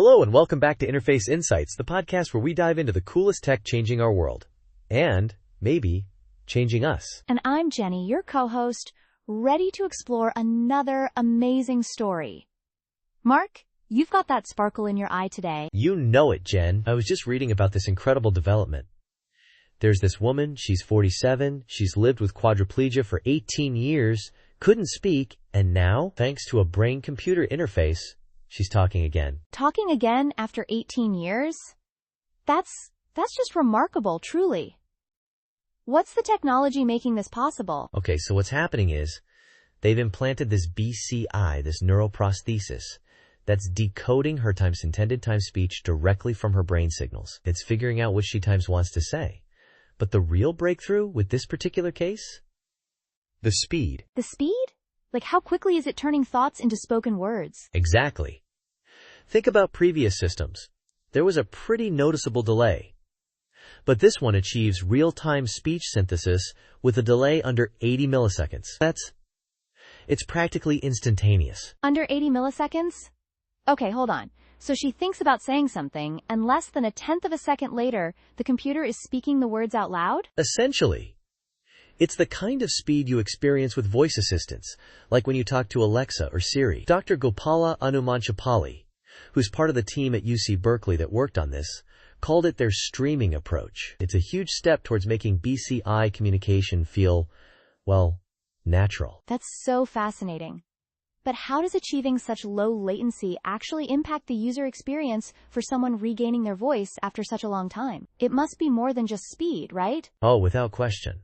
Hello and welcome back to Interface Insights, the podcast where we dive into the coolest tech changing our world. And, maybe, changing us. And I'm Jenny, your co-host, ready to explore another amazing story. Mark, you've got that sparkle in your eye today. You know it, Jen. I was just reading about this incredible development. There's this woman, she's 47, she's lived with quadriplegia for 18 years, couldn't speak, and now, thanks to a brain-computer interface, she's talking again. Talking again after 18 years? That's just remarkable, truly. What's the technology making this possible? Okay, so what's happening is, they've implanted this BCI, this neuroprosthesis, that's decoding her times intended times speech directly from her brain signals. It's figuring out what she times wants to say. But the real breakthrough with this particular case? The speed. The speed? Like how quickly is it turning thoughts into spoken words? Exactly. Think about previous systems. There was a pretty noticeable delay. But this one achieves real-time speech synthesis with a delay under 80 milliseconds. It's practically instantaneous. Under 80 milliseconds? Okay, hold on. So she thinks about saying something, and less than a tenth of a second later, the computer is speaking the words out loud? Essentially. It's the kind of speed you experience with voice assistants, like when you talk to Alexa or Siri. Dr. Gopala Anumanchapalli, who's part of the team at UC Berkeley that worked on this, called it their streaming approach. It's a huge step towards making BCI communication feel, well, natural. That's so fascinating. But how does achieving such low latency actually impact the user experience for someone regaining their voice after such a long time? It must be more than just speed, right? Oh, without question.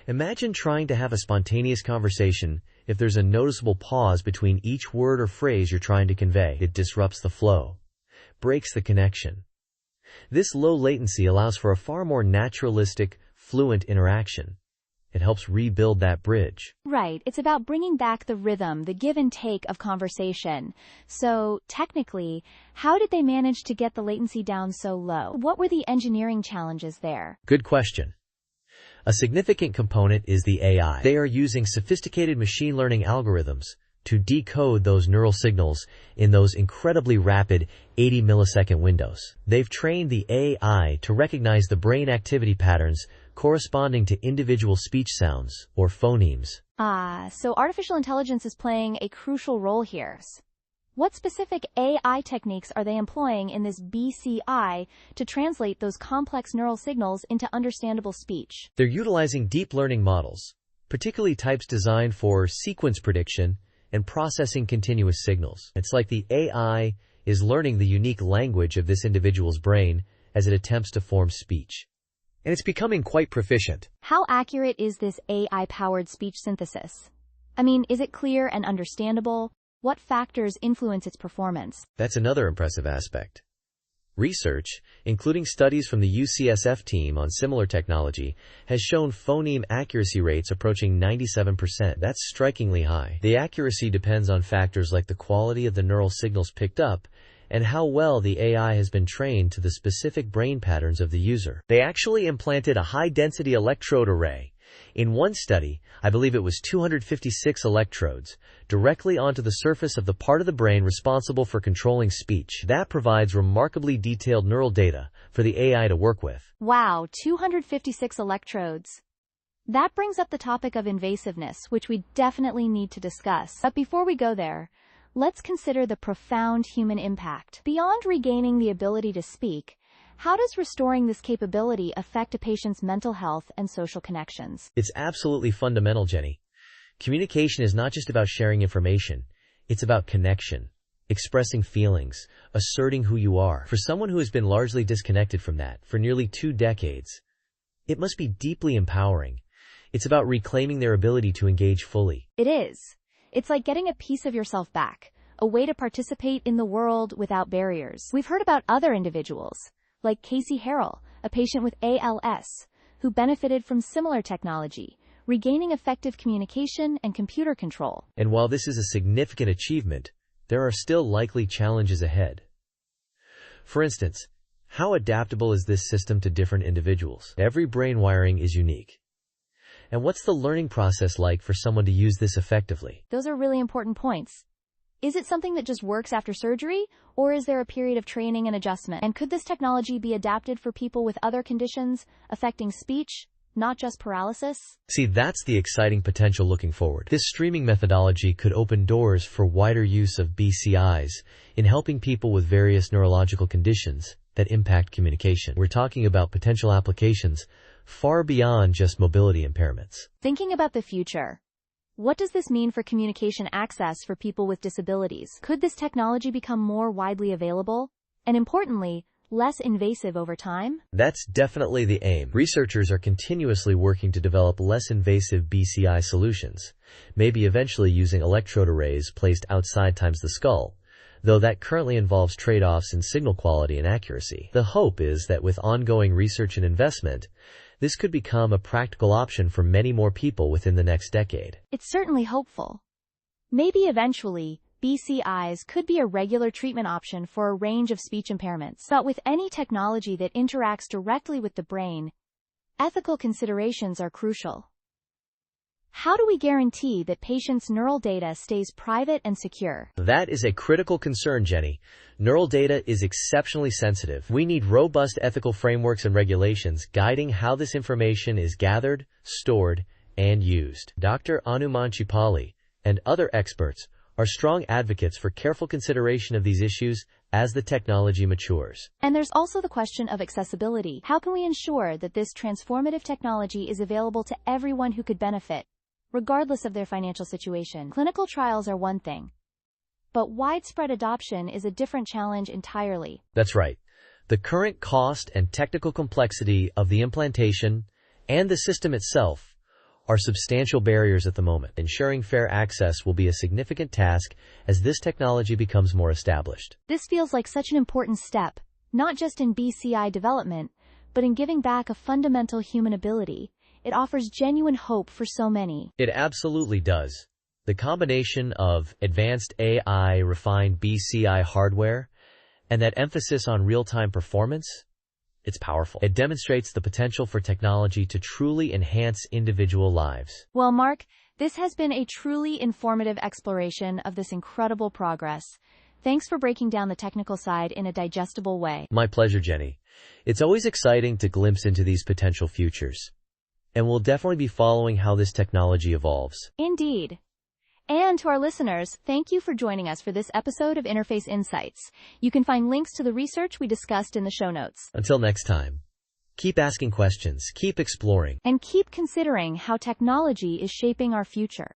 Imagine trying to have a spontaneous conversation if there's a noticeable pause between each word or phrase you're trying to convey. It disrupts the flow, breaks the connection. This low latency allows for a far more naturalistic, fluent interaction. It helps rebuild that bridge. Right. It's about bringing back the rhythm, the give and take of conversation. So, technically, how did they manage to get the latency down so low? What were the engineering challenges there? Good question. A significant component is the AI. They are using sophisticated machine learning algorithms to decode those neural signals in those incredibly rapid 80 millisecond windows. They've trained the AI to recognize the brain activity patterns corresponding to individual speech sounds, or phonemes. So artificial intelligence is playing a crucial role here. What specific AI techniques are they employing in this BCI to translate those complex neural signals into understandable speech? They're utilizing deep learning models, particularly types designed for sequence prediction and processing continuous signals. It's like the AI is learning the unique language of this individual's brain as it attempts to form speech. And it's becoming quite proficient. How accurate is this AI-powered speech synthesis? I mean, is it clear and understandable? What factors influence its performance? That's another impressive aspect. Research, including studies from the UCSF team on similar technology, has shown phoneme accuracy rates approaching 97%. That's strikingly high. The accuracy depends on factors like the quality of the neural signals picked up and how well the AI has been trained to the specific brain patterns of the user. They actually implanted a high-density electrode array. In one study, I believe it was 256 electrodes, directly onto the surface of the part of the brain responsible for controlling speech. That provides remarkably detailed neural data for the AI to work with. Wow, 256 electrodes. That brings up the topic of invasiveness, which we definitely need to discuss. But before we go there, let's consider the profound human impact. Beyond regaining the ability to speak, how does restoring this capability affect a patient's mental health and social connections? It's absolutely fundamental, Jenny. Communication is not just about sharing information. It's about connection, expressing feelings, asserting who you are. For someone who has been largely disconnected from that for nearly 2 decades, it must be deeply empowering. It's about reclaiming their ability to engage fully. It is. It's like getting a piece of yourself back, a way to participate in the world without barriers. We've heard about other individuals, like Casey Harrell, a patient with ALS, who benefited from similar technology, regaining effective communication and computer control. And while this is a significant achievement, there are still likely challenges ahead. For instance, how adaptable is this system to different individuals? Every brain wiring is unique. And what's the learning process like for someone to use this effectively? Those are really important points. Is it something that just works after surgery, or is there a period of training and adjustment? And could this technology be adapted for people with other conditions affecting speech, not just paralysis? See, that's the exciting potential looking forward. This streaming methodology could open doors for wider use of BCIs in helping people with various neurological conditions that impact communication. We're talking about potential applications far beyond just mobility impairments. Thinking about the future, what does this mean for communication access for people with disabilities? Could this technology become more widely available? And importantly, less invasive over time? That's definitely the aim. Researchers are continuously working to develop less invasive BCI solutions, maybe eventually using electrode arrays placed outside times the skull, though that currently involves trade-offs in signal quality and accuracy. The hope is that with ongoing research and investment, this could become a practical option for many more people within the next decade. It's certainly hopeful. Maybe eventually, BCIs could be a regular treatment option for a range of speech impairments. But with any technology that interacts directly with the brain, ethical considerations are crucial. How do we guarantee that patients' neural data stays private and secure? That is a critical concern, Jenny. Neural data is exceptionally sensitive. We need robust ethical frameworks and regulations guiding how this information is gathered, stored, and used. Dr. Anuman Chipali and other experts are strong advocates for careful consideration of these issues as the technology matures. And there's also the question of accessibility. How can we ensure that this transformative technology is available to everyone who could benefit, regardless of their financial situation? Clinical trials are one thing, but widespread adoption is a different challenge entirely. That's right. The current cost and technical complexity of the implantation and the system itself are substantial barriers at the moment. Ensuring fair access will be a significant task as this technology becomes more established. This feels like such an important step, not just in BCI development, but in giving back a fundamental human ability. It offers genuine hope for so many. It absolutely does. The combination of advanced AI, refined BCI hardware, and that emphasis on real-time performance, it's powerful. It demonstrates the potential for technology to truly enhance individual lives. Well, Mark, this has been a truly informative exploration of this incredible progress. Thanks for breaking down the technical side in a digestible way. My pleasure, Jenny. It's always exciting to glimpse into these potential futures, and we'll definitely be following how this technology evolves. Indeed. And to our listeners, thank you for joining us for this episode of Interface Insights. You can find links to the research we discussed in the show notes. Until next time, keep asking questions, keep exploring, and keep considering how technology is shaping our future.